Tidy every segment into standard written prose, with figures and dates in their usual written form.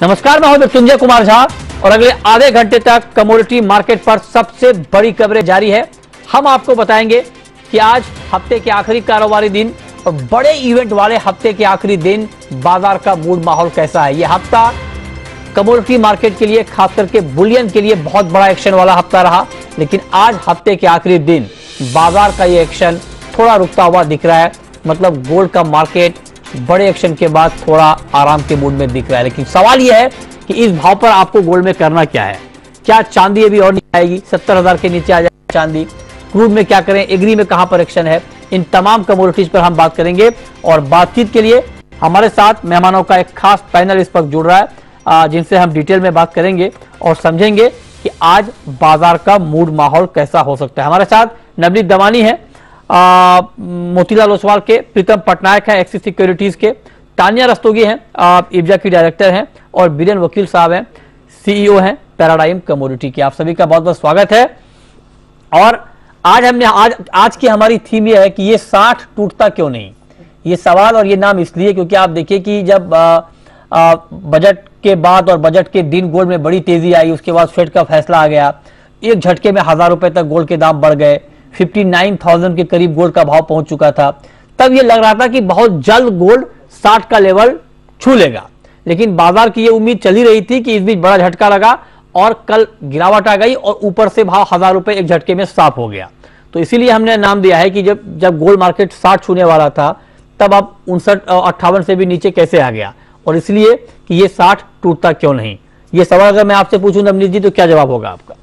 नमस्कार, मैं हूं मृत्युंजय कुमार झा और अगले आधे घंटे तक कमोडिटी मार्केट पर सबसे बड़ी खबरें जारी है। हम आपको बताएंगे कि आज हफ्ते के आखिरी कारोबारी दिन और बड़े इवेंट वाले हफ्ते के आखिरी दिन बाजार का मूड माहौल कैसा है। यह हफ्ता कमोडिटी मार्केट के लिए, खास करके बुलियन के लिए बहुत बड़ा एक्शन वाला हफ्ता रहा, लेकिन आज हफ्ते के आखिरी दिन बाजार का ये एक्शन थोड़ा रुकता हुआ दिख रहा है। मतलब गोल्ड का मार्केट बड़े एक्शन के बाद थोड़ा आराम के मूड में दिख रहा है। लेकिन सवाल यह है कि इस भाव पर आपको गोल्ड में करना क्या है। क्या चांदी अभी और नीचे आएगी, 70,000 के नीचे आ जाएगी चांदी? क्रूड में क्या करें, एग्री में कहां पर एक्शन है? इन तमाम कमोडिटीज पर हम बात करेंगे और बातचीत के लिए हमारे साथ मेहमानों का एक खास पैनल इस वक्त जुड़ रहा है, जिनसे हम डिटेल में बात करेंगे और समझेंगे कि आज बाजार का मूड माहौल कैसा हो सकता है। हमारे साथ नवनीत दमानी है, मोतीलाल ओसवाल के, प्रीतम पटनायक हैं एक्सिस सिक्योरिटीज के, तानिया रस्तोगी हैं, इब्जा की डायरेक्टर हैं, और बीरेन वकील साहब हैं, सीईओ हैं पैराडाइम कमोडिटी के। आप सभी का बहुत बहुत स्वागत है। और आज हमने आज की हमारी थीम यह है कि ये 60 टूटता क्यों नहीं। ये सवाल और ये नाम इसलिए क्योंकि आप देखिए कि जब बजट के बाद और बजट के दिन गोल्ड में बड़ी तेजी आई, उसके बाद फेड का फैसला आ गया, एक झटके में 1000 रुपए तक गोल्ड के दाम बढ़ गए, 59,000 के करीब गोल्ड का भाव पहुंच चुका था। तब यह लग रहा था कि बहुत जल्द गोल्ड 60 का लेवल छू लेगा, लेकिन बाजार की यह उम्मीद चली रही थी कि इस बीच बड़ा झटका लगा और कल गिरावट आ गई और ऊपर से भाव 1000 रुपए एक झटके में साफ हो गया। तो इसीलिए हमने नाम दिया है कि जब गोल्ड मार्केट 60 छूने वाला था, तब अब 59-58 से भी नीचे कैसे आ गया, और इसलिए कि ये 60 टूटता क्यों नहीं। ये सवाल अगर मैं आपसे पूछूं नवनीत जी, तो क्या जवाब होगा आपका?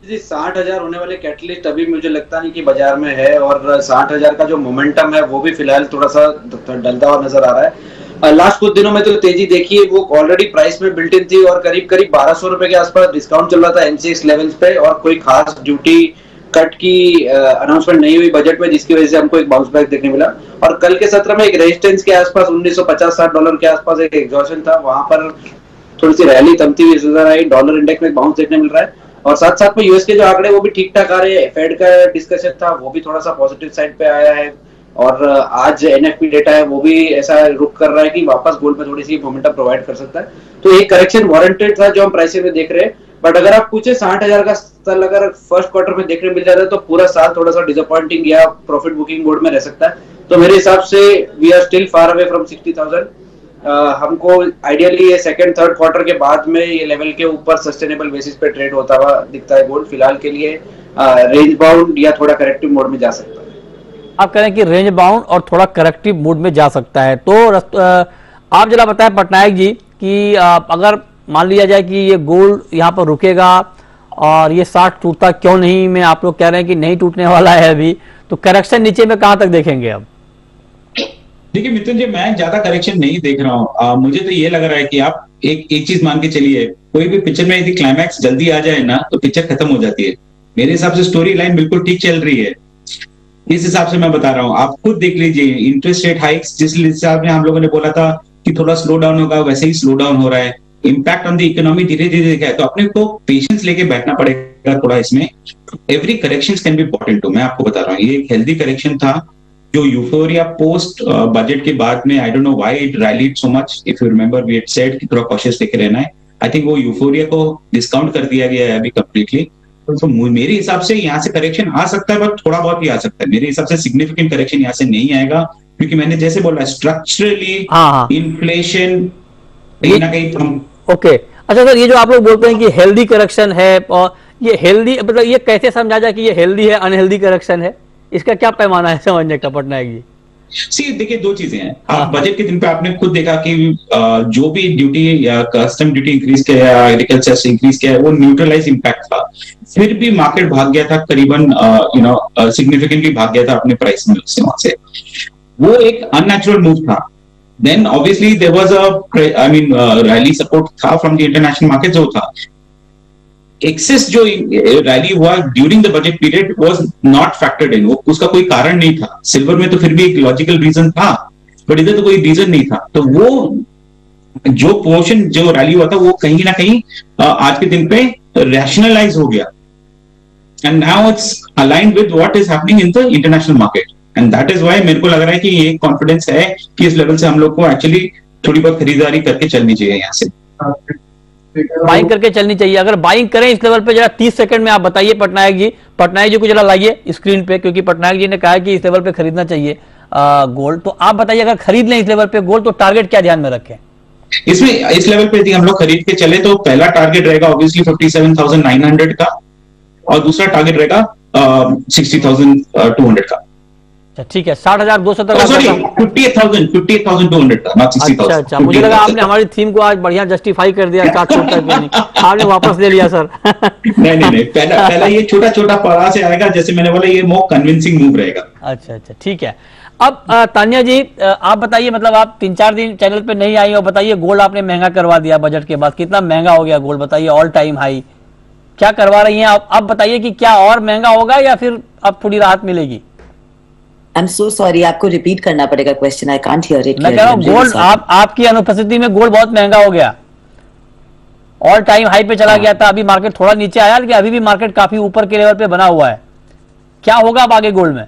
जी 60,000 होने वाले कैटलिस्ट अभी मुझे लगता नहीं कि बाजार में है, और 60,000 का जो मोमेंटम है वो भी फिलहाल थोड़ा सा डलता हुआ नजर आ रहा है। लास्ट कुछ दिनों में तो तेजी देखिए, वो ऑलरेडी प्राइस में बिल्ट इन थी और करीब 1200 रुपए के आसपास डिस्काउंट चल रहा था एमसीएक्स लेवल्स पे, और कोई खास ड्यूटी कट की अनाउंसमेंट नहीं हुई बजट में, जिसकी वजह से हमको एक बाउंस बैक देखने मिला। और कल के सत्र में एक रेजिस्टेंस के आसपास 1950-60 डॉलर के आसपास एक एग्जॉशन था, वहां पर थोड़ी सी रैली थमती हुई नजर आई। डॉलर इंडेक्स में बाउंस देखने मिल रहा है, और साथ साथ में यूएस के जो आंकड़े वो भी ठीक ठाक आ रहे हैं। फेड का डिस्कशन था वो भी थोड़ा सा पॉजिटिव साइड पे आया है, और आज एनएफपी डेटा है वो भी ऐसा रुक कर रहा है कि वापस गोल्ड में थोड़ी सी मोमेंटम प्रोवाइड कर सकता है। तो एक करेक्शन वारंटेड था जो हम प्राइसिंग में देख रहे हैं। बट अगर आप पूछे 60,000 का स्तर अगर फर्स्ट क्वार्टर में देखने मिल जाता है तो पूरा साल थोड़ा सा डिसअपॉइंटिंग या प्रॉफिट बुकिंग मोड में रह सकता है। तो मेरे हिसाब से we are still far away from 60,000। हमको आइडियली ये सेकंड थर्ड क्वार्टर के बाद में ये लेवल के ऊपर सस्टेनेबल बेसिस पे ट्रेड होता हुआ दिखता है गोल्ड। फिलहाल के लिए रेंज बाउंड या थोड़ा करेक्टिव मोड में जा सकता है। आप कह रहे हैं कि रेंज बाउंड और थोड़ा करेक्टिव मोड में जा सकता है, तो आप जरा बताएं पटनायक जी कि अगर मान लिया जाए कि ये गोल्ड यहाँ पर रुकेगा और ये 60 टूटता क्यों नहीं, में आप लोग कह रहे हैं कि नहीं टूटने वाला है अभी, तो करेक्शन नीचे में कहां तक देखेंगे अब? देखिए मिथुन जी, मैं ज्यादा करेक्शन नहीं देख रहा हूँ। मुझे तो ये लग रहा है कि आप एक चीज मान के चलिए, कोई भी पिक्चर में यदि क्लाइमैक्स जल्दी आ जाए ना तो पिक्चर खत्म हो जाती है। मेरे हिसाब से स्टोरी लाइन बिल्कुल ठीक चल रही है, इस हिसाब से मैं बता रहा हूँ। आप खुद देख लीजिए, इंटरेस्ट रेट हाइक्स जिस हिसाब में हम लोगों ने बोला था कि थोड़ा स्लो डाउन होगा, वैसे ही स्लो डाउन हो रहा है। इम्पैक्ट ऑन द इकोनॉमी धीरे धीरे दिखा है, तो अपने को पेशेंस लेके बैठना पड़ेगा थोड़ा इसमें। Every correction can be important too, मैं आपको बता रहा हूँ ये एक हेल्दी करेक्शन था। जो यूफोरिया पोस्ट बजट के बाद में, I don't know why it rallied so much. If you remember we had said कि थोड़ा कॉशियस लेके रहना है। आई थिंक वो यूफोरिया को डिस्काउंट कर दिया गया है अभी कंप्लीटली। तो मेरे हिसाब से यहाँ से करेक्शन आ सकता है, बट थोड़ा बहुत ही आ सकता है। मेरे हिसाब से सिग्निफिकेंट करेक्शन यहाँ से नहीं आएगा, क्योंकि मैंने जैसे बोला स्ट्रक्चरली इन्फ्लेशन कहीं ना कहीं। ओके, अच्छा सर, ये जो आप लोग बोलते हैं कि हेल्दी करेक्शन है, और ये हेल्दी मतलब ये कैसे समझा जाए कि ये हेल्दी है अनहेल्दी करेक्शन है? इसका क्या पैमाना है समझने का पटनायक जी? सी देखिए, दो चीजें हैं। आप बजट के दिन पे आपने खुद देखा कि जो भी ड्यूटी या कस्टम ड्यूटी इंक्रीज किया या एग्रीकल्चर इंक्रीज किया है, वो न्यूट्रलाइज इम्पैक्ट था। फिर भी मार्केट भाग गया था करीबन सिग्निफिकेंटली भाग गया था अपने प्राइस में उससे, वहां से। वो एक अननेचुरल मूव था। Then obviously there was rally support था फ्रॉम द इंटरनेशनल मार्केट जो था। एक्सेस जो रैली हुआ during the budget period was not factored in, उसका कोई कारण नहीं था। सिल्वर में तो फिर भी एक लॉजिकल रीजन था, बट इधर तो कोई रीजन नहीं था। तो वो जो पोर्शन जो रैली हुआ था वो कहीं ना कहीं आज के दिन पे रैशनलाइज हो गया, and now it's aligned with what is happening in the international market, and that is why मेरे को लग रहा है कि ये कॉन्फिडेंस है कि इस लेवल से हम लोग को एक्चुअली थोड़ी बहुत खरीदारी करके चलनी चाहिए यहाँ से। बाइंग करके चलनी चाहिए। अगर बाइंग करें इस लेवल पे, जरा 30 सेकंड में आप बताइए पटनायक जी को जरा लाइए स्क्रीन पे, क्योंकि पटनायक जी ने कहा कि इस लेवल पे खरीदना चाहिए गोल्ड। तो आप बताइए, अगर खरीद लें इस लेवल पे गोल्ड तो टारगेट क्या ध्यान में रखें? इसमें इस लेवल पे यदि हम लोग खरीद के चले तो पहला टारगेट रहेगा ऑब्वियसली 57,900 का, और दूसरा टारगेट रहेगा 60,200 का। ठीक है, 60,200 तक। सॉरी, 58,200 का, नॉट 60,000। अच्छा, मुझे लगा आपने हमारी थीम को आज बढ़िया जस्टिफाई कर दिया, चार्ट छोटा क्यों नहीं, आपने वापस ले लिया सर। नहीं, पहला ये छोटा छोटा पड़ा से आएगा, जैसे मैंने बोला ये मोर कन्विंसिंग मूव रहेगा। अच्छा, ठीक है। अब तान्या जी आप बताइए, मतलब आप 3-4 दिन चैनल पे नहीं आई हो, बताइए गोल्ड आपने महंगा करवा दिया बजट के बाद, कितना महंगा हो गया गोल्ड बताइए, ऑल टाइम हाई क्या करवा रही हैं आप? अब बताइए कि क्या और महंगा होगा या फिर अब थोड़ी राहत मिलेगी? I'm so sorry, आपको रिपीट करना पड़ेगा question, I can't hear it. मैं कह रहा हूँ गोल्ड आपकी अनुपस्थिति में गोल्ड बहुत महंगा हो गया, ऑल टाइम हाई पे चला गया था, अभी मार्केट थोड़ा नीचे आया, लेकिन अभी भी मार्केट काफी ऊपर के लेवल पे बना हुआ है, क्या होगा अब आगे गोल्ड में?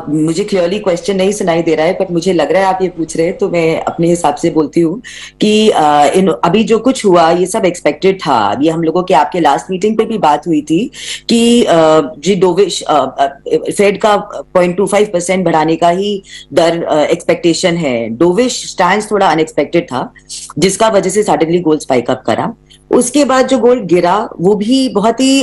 मुझे क्लियरली क्वेश्चन नहीं सुनाई दे रहा है, बट मुझे लग रहा है आप ये पूछ रहे हैं, तो मैं अपने हिसाब से बोलती हूँ कि अभी जो कुछ हुआ ये सब एक्सपेक्टेड था। ये हम लोगों के आपके लास्ट मीटिंग पे भी बात हुई थी कि जी डोविश फेड का 0.25% बढ़ाने का ही दर एक्सपेक्टेशन है। डोविश स्टैंड थोड़ा अनएक्सपेक्टेड था, जिसका वजह से सडनली गोल्ड स्पाइक अप करा। उसके बाद जो गोल्ड गिरा वो भी बहुत ही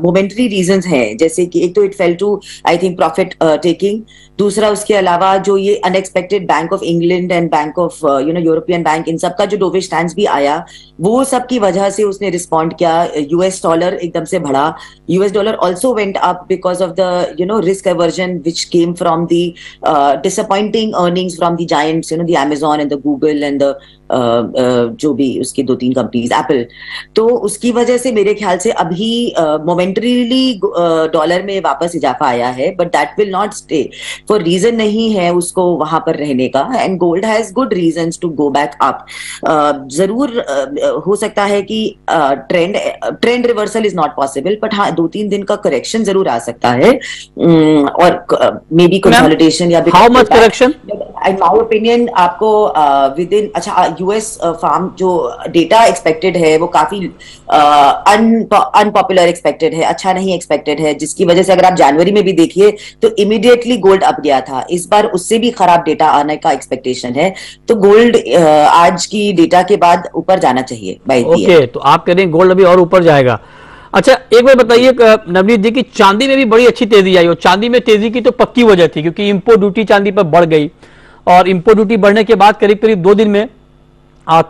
मोमेंटरी रीजंस हैं, जैसे कि एक तो it fell too I think profit taking, दूसरा उसके अलावा जो ये unexpected Bank of England and Bank of European Bank, इन सब का जो डोविश स्टैंड भी आया, वो सब की वजह से उसने रिस्पॉन्ड किया। यूएस डॉलर एकदम से बढ़ा, US dollar also went up because of the risk aversion which came from the disappointing earnings from the giants, the Amazon and the Google and the जो भी उसकी 2-3 कंपनीज, एप्पल। तो उसकी वजह से मेरे ख्याल से अभी मोमेंटरीली डॉलर में वापस इजाफा आया है, but that will not stay for reason नहीं है उसको वहां पर रहने का, and gold has good reasons to go back up. जरूर हो सकता है कि trend reversal is not possible, but हाँ 2-3 दिन का करेक्शन जरूर आ सकता है, और मे बी कंसोलिडेशन या how much correction in my opinion आपको विद इन। अच्छा, यूएस फार्म जो डेटा एक्सपेक्टेड है वो काफी अनपॉपुलर एक्सपेक्टेड है, अच्छा नहीं एक्सपेक्टेड है, जिसकी वजह से अगर आप जनवरी में भी देखिए तो इमीडिएटली गोल्ड अप गया था। इस बार उससे भी खराब डेटा आने का एक्सपेक्टेशन है, तो गोल्ड आज की डेटा के बाद ऊपर जाना चाहिए। ओके, तो आप कह रहे हैं गोल्ड अभी और ऊपर जाएगा। अच्छा, एक बार बताइए नवनीत जी की चांदी में भी बड़ी अच्छी तेजी आई, और चांदी में तेजी की तो पक्की वजह थी क्योंकि इंपोर्ट ड्यूटी चांदी पर बढ़ गई, और इंपोर्ट ड्यूटी बढ़ने के बाद करीब करीब 2 दिन में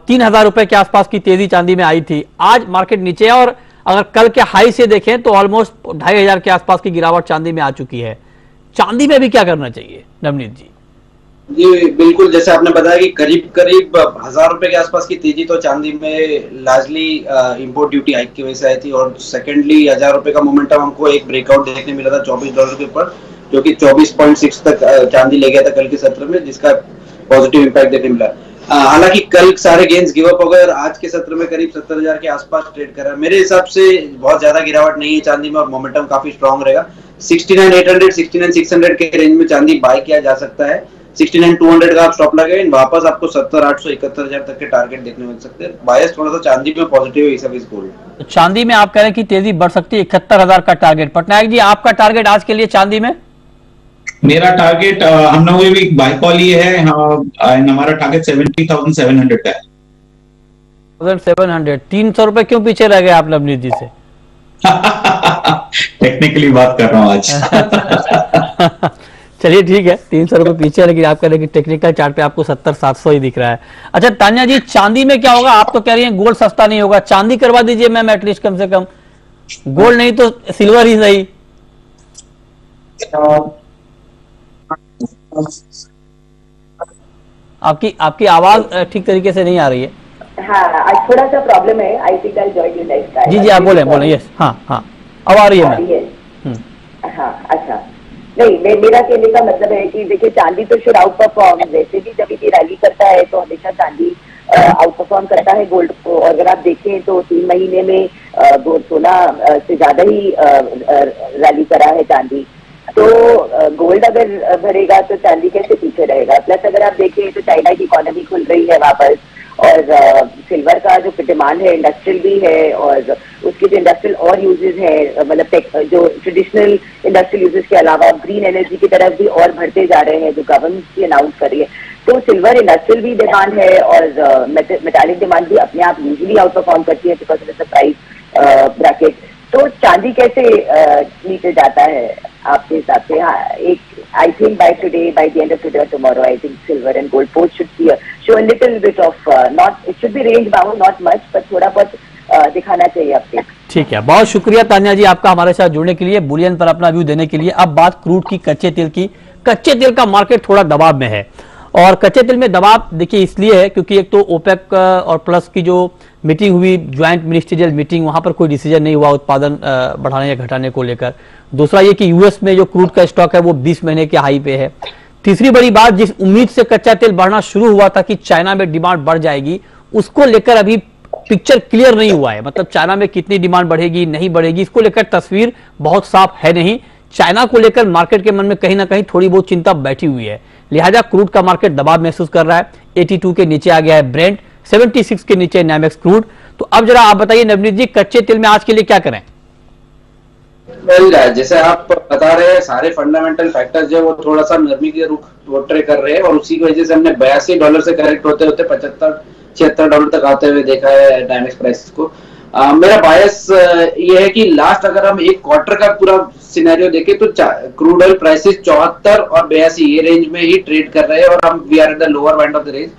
3,000 रुपए के आसपास की तेजी चांदी में आई थी। आज मार्केट नीचे है, और अगर कल के हाई से देखें तो ऑलमोस्ट 2,500 के आसपास की गिरावट चांदी में आ चुकी है। चांदी में भी क्या करना चाहिए नवनीत जी? जी बिल्कुल, जैसे आपने बताया कि करीब करीब 1,000 रुपए के आसपास की तेजी तो चांदी में लार्जली इंपोर्ट ड्यूटी हाइक की वजह से आई थी, और सेकेंडली 1,000 रुपए का मोमेंटम हमको एक ब्रेकआउट देखने मिला था $24 के ऊपर, जो कि 24.6 तक चांदी ले गया था कल के सत्र में, जिसका पॉजिटिव इंपैक्ट देखने मिला। हालांकि कल सारे गेंस गिव अप हो गए और आज के सत्र में करीब 70,000 के आसपास ट्रेड कर रहा है। मेरे हिसाब से बहुत ज्यादा गिरावट नहीं है चांदी में, और मोमेंटम काफी स्ट्रांग रहेगा। 69,800 69,600 के रेंज में चांदी बाय किया जा सकता है। 69,200 का आप स्टॉप लगाए, वापस आपको 70,800 71,000 तक के टारगेट देखने मिल सकते हैं। बायस थोड़ा सा चांदी में पॉजिटिव है इस गोल्ड। चांदी में आप कह रहे हैं कि तेजी बढ़ सकती है, 71,000 का टारगेट। पटनायक जी, आपका टारगेट आज के लिए चांदी में? मेरा टारगेट हम लोगों ने भी बाय कॉल लिए है, हमारा टारगेट 70,700 का है। 700, 300 रुपए क्यों पीछे रह गए आप नवनीत जी से? टेक्निकली बात कर रहा हूँ आज। चलिए ठीक है, 300 रुपए पीछे, लेकिन आप कह रहे हैं कि टेक्निकल चार्ट पे आपको 70-700 ही दिख रहा है। अच्छा तान्या जी, चांदी में क्या होगा? आप तो कह रही हैं गोल्ड सस्ता नहीं होगा, चांदी करवा दीजिए मैम एटलीस्ट, कम से कम गोल्ड नहीं तो सिल्वर ही सही। आपकी आवाज ठीक तरीके से नहीं आ रही है। हाँ, आज थोड़ा सा प्रॉब्लम है, I think I join you next time. जी आप बोले यस, हाँ अब आ रही है मैम। हाँ, अच्छा, नहीं मेरा कहने का मतलब है कि देखिए चांदी तो शुड आउट परफॉर्म, वैसे भी जब भी रैली करता है तो हमेशा चांदी आउट परफॉर्म करता है गोल्ड को। और अगर आप देखें तो 3 महीने में गोल्ड सोना से ज्यादा ही रैली करा है चांदी। तो गोल्ड अगर भरेगा तो चांदी कैसे पीछे रहेगा। प्लस अगर आप देखें तो चाइना की इकोनॉमी खुल रही है वापस, और सिल्वर का जो डिमांड है इंडस्ट्रियल भी है, और उसके जो इंडस्ट्रियल और यूजेस है, मतलब जो ट्रेडिशनल इंडस्ट्रियल यूजेस के अलावा ग्रीन एनर्जी की तरफ भी और बढ़ते जा रहे हैं जो गवर्नमेंट की अनाउंस कर रही है। तो सिल्वर इंडस्ट्रियल भी डिमांड है, और मेटालिक डिमांड भी अपने आप यूजली आउट परफॉर्म करती है because of the price bracket. तो चांदी कैसे नीचे जाता है आपके हिसाब से? हाँ, एक I think by today, by the end of today और tomorrow, I think silver and gold both should show a little bit of, not it should be range bound, not much, पर थोड़ा बहुत दिखाना चाहिए आपको। ठीक है, बहुत शुक्रिया तान्या जी आपका हमारे साथ जुड़ने के लिए, बुलियन पर अपना व्यू देने के लिए। अब बात क्रूड की, कच्चे तेल की। कच्चे तेल का मार्केट थोड़ा दबाव में है, और कच्चे तेल में दबाव देखिए इसलिए है क्योंकि एक तो ओपेक और प्लस की जो मीटिंग हुई, ज्वाइंट मिनिस्ट्रियल मीटिंग, वहां पर कोई डिसीजन नहीं हुआ उत्पादन बढ़ाने या घटाने को लेकर। दूसरा ये कि यूएस में जो क्रूड का स्टॉक है वो 20 महीने के हाई पे है। तीसरी बड़ी बात, जिस उम्मीद से कच्चा तेल बढ़ना शुरू हुआ था कि चाइना में डिमांड बढ़ जाएगी, उसको लेकर अभी पिक्चर क्लियर नहीं हुआ है। मतलब चाइना में कितनी डिमांड बढ़ेगी नहीं बढ़ेगी, इसको लेकर तस्वीर बहुत साफ है नहीं। चाइना को लेकर मार्केट के मन में कहीं ना कहीं थोड़ी बहुत चिंता बैठी हुई है, लिहाजा क्रूड का मार्केट दबाव महसूस कर रहा है। 82 के नीचे आ गया है ब्रेंट, 76 के नीचे नामेक्स क्रूड। तो अब जरा आप बताइए नवनीत जी, कच्चे तेल में आज के लिए क्या करें? जैसे आप बता रहे हैं, सारे फंडामेंटल फैक्टर्स जो वो थोड़ा सा नरमी के रुख पोर्ट्रे कर रहे हैं, और उसी की वजह से हमने $82 से करेक्ट होते होते $75-76 तक आते हुए देखा है डायमेक्स प्राइस को। मेरा बायस ये है कि लास्ट अगर हम एक क्वार्टर का पूरा सिनेरियो देखें तो क्रूड ऑयल प्राइसेस 74 और 82 ये रेंज में ही ट्रेड कर रहे हैं, और हम we are at the lower band of the range.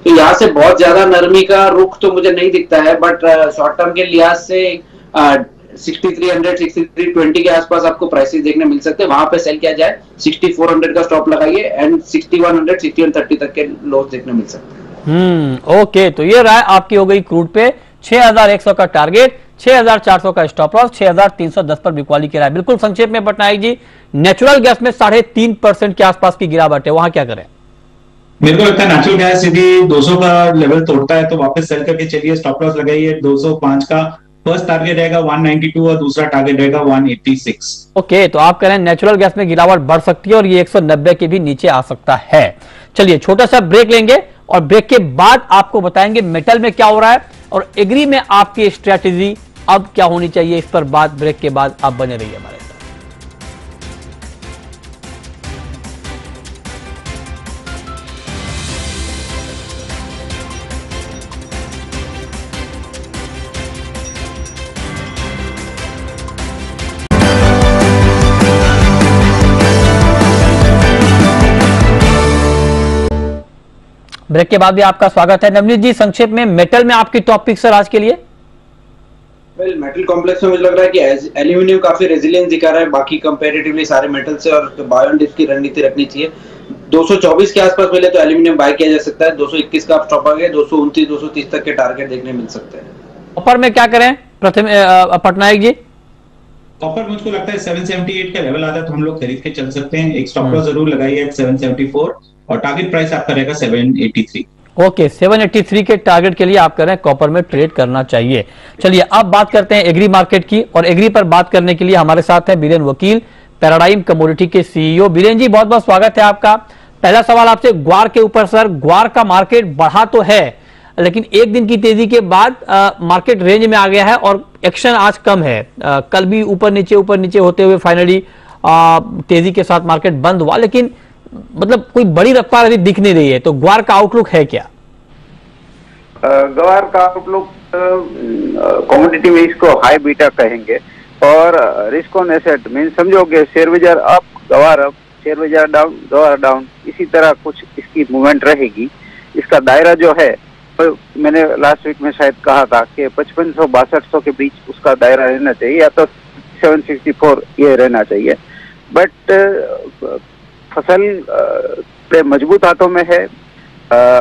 तो यहाँ से बहुत ज्यादा नरमी का रुख तो मुझे नहीं दिखता है, बट शॉर्ट टर्म के लिहाज से 6300 6320 के आसपास आपको प्राइसेस देखने मिल सकते हैं। वहां पे सेल किया जाए, 6400 का स्टॉप लगाइए, एंड 6100 6130 तक के लॉस देखने मिल सकते हैं। ओके, तो ये राय आपकी हो गई क्रूड पे। 6100 का टारगेट, 6400 का स्टॉप लॉस, 6310 पर बिकवाली की राय। बिल्कुल संक्षेप में पटनायक जी, नेचुरल गैस में 3.5% के आसपास की गिरावट है, वहां क्या करें? मेरे को लगता है नेचुरल गैस यदि 200 का लेवल तोड़ता है तो वापस सेल करके चलिए, स्टॉप लॉस लगाइए 205 का। फर्स्ट टारगेट रहेगा 192 और दूसरा टारगेट रहेगा 186। ओके, तो आप कह रहे हैं नेचुरल गैस में गिरावट बढ़ सकती है और ये 190 के भी नीचे आ सकता है। चलिए छोटा सा ब्रेक लेंगे, और ब्रेक के बाद आपको बताएंगे मेटल में क्या हो रहा है, और एग्री में आपकी स्ट्रैटेजी अब क्या होनी चाहिए। इस पर बात ब्रेक के बाद, आप बने रहिए हमारे साथ। ब्रेक के बाद भी आपका स्वागत है। नवनीत जी, संक्षेप में मेटल में आपकी टॉप पिक सर आज के लिए? वेल, मेटल कॉम्प्लेक्स में मुझे लग रहा है कि एल्यूमिनियम काफी रेजिलियंस दिखा रहा है बाकी कंपैरेटिवली सारे मेटल से, और बाय ऑन डिप की रणनीति रखनी चाहिए। 224 के आसपास मिले तो एल्यूमिनियम बाय किया जा सकता है। 221 का स्टॉप आ गया, 229 230 तक के टारगेट देखने मिल सकते हैं। कॉपर में क्या करें प्रथम पटनायक जी? कॉपर मुझको लगता है 778 का लेवल आता है तो हम लोग खरीद के चल सकते हैं। एक स्टॉप लॉस जरूर लगाइए 774, और टारगेट प्राइस आपका रहेगा 783। ओके, 783 के टारगेट के लिए आप कह रहे हैं कॉपर में ट्रेड करना चाहिए। चलिए अब बात करते हैं एग्री मार्केट की, और एग्री पर बात करने के लिए हमारे साथ हैं बीरेन वकील, पैराडाइम कमोडिटी के सीईओ। बीरेन जी, बहुत बहुत स्वागत है आपका। पहला सवाल आपसे ग्वार के ऊपर सर, ग्वार का मार्केट बढ़ा तो है लेकिन एक दिन की तेजी के बाद मार्केट रेंज में आ गया है और एक्शन आज कम है। कल भी ऊपर नीचे होते हुए फाइनली तेजी के साथ मार्केट बंद हुआ, लेकिन मतलब कोई बड़ी रफ्तार अभी दिख नहीं रही है। तो ग्वार का आउटलुक है क्या? ग्वार का आउटलुक कमोडिटी में इसको हाई बीटा कहेंगे, और रिस्क ऑन एसेट मीन समझोगे शेयर बाजार अप ग्वार अप, शेयर बाजार डाउन ग्वार डाउन, इसी तरह कुछ इसकी मूवमेंट रहेगी। इसका दायरा जो है, तो मैंने लास्ट वीक में शायद कहा था कि 5500-6200 के बीच उसका दायरा रहना चाहिए, या तो 764 ये रहना चाहिए। बट फसल मजबूत हाथों में है,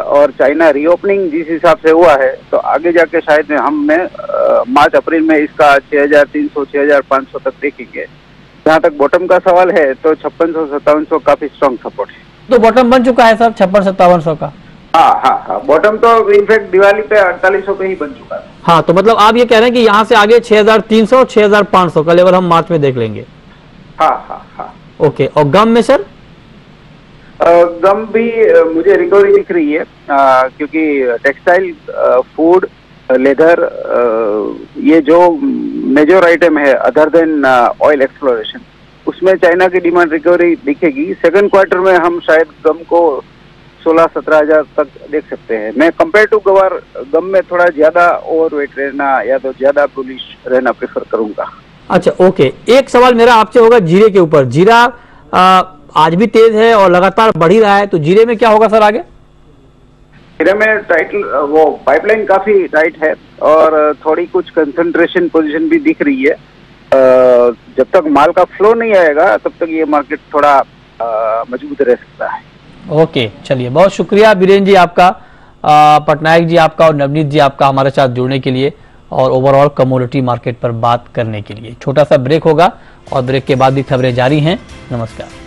और चाइना रीओपनिंग जिस हिसाब से हुआ है तो आगे जाके शायद हमें मार्च अप्रैल में इसका 6300 6500 तक देखेंगे। जहाँ तक बॉटम का सवाल है तो 5600-5700 काफी स्ट्रॉन्ग सपोर्ट है। तो बॉटम बन चुका है सर 5600-5700 का? हाँ, बॉटम तो इनफैक्ट दिवाली पे 4800 पे ही बन चुका है। हाँ, तो मतलब आप ये कह रहे हैं कि यहाँ से आगे 6300 6500 का लेवल हम मार्च में देख लेंगे? हाँ। ओके, और गम में सर? गम भी मुझे रिकवरी दिख रही है, क्योंकि टेक्सटाइल, फूड, लेदर, ये जो मेजर आइटम है अदर देन ऑयल एक्सप्लोरेशन, उसमें चाइना की डिमांड रिकवरी दिखेगी। सेकंड क्वार्टर में हम शायद गम को 16-17 हजार तक देख सकते हैं। मैं कंपेयर टू गवार गम में थोड़ा ज्यादा ओवरवेट रहना या तो ज्यादा बुलिश रहना प्रेफर करूंगा। अच्छा, ओके, एक सवाल मेरा आपसे होगा जीरे के ऊपर। जीरा आज भी तेज है और लगातार बढ़ ही रहा है, तो जीरे में क्या होगा सर आगे? जीरे में टाइट, वो पाइपलाइन काफी टाइट है और थोड़ी कुछ कंसंट्रेशन पोजीशन भी दिख रही है। जब तक माल का फ्लो नहीं आएगा तब तक ये मार्केट थोड़ा मजबूत रह सकता है। ओके, चलिए, बहुत शुक्रिया बीरेन जी आपका, पटनायक जी आपका और नवनीत जी आपका हमारे साथ जुड़ने के लिए और ओवरऑल कमोडिटी मार्केट पर बात करने के लिए। छोटा सा ब्रेक होगा और ब्रेक के बाद भी खबरें जारी हैं। नमस्कार।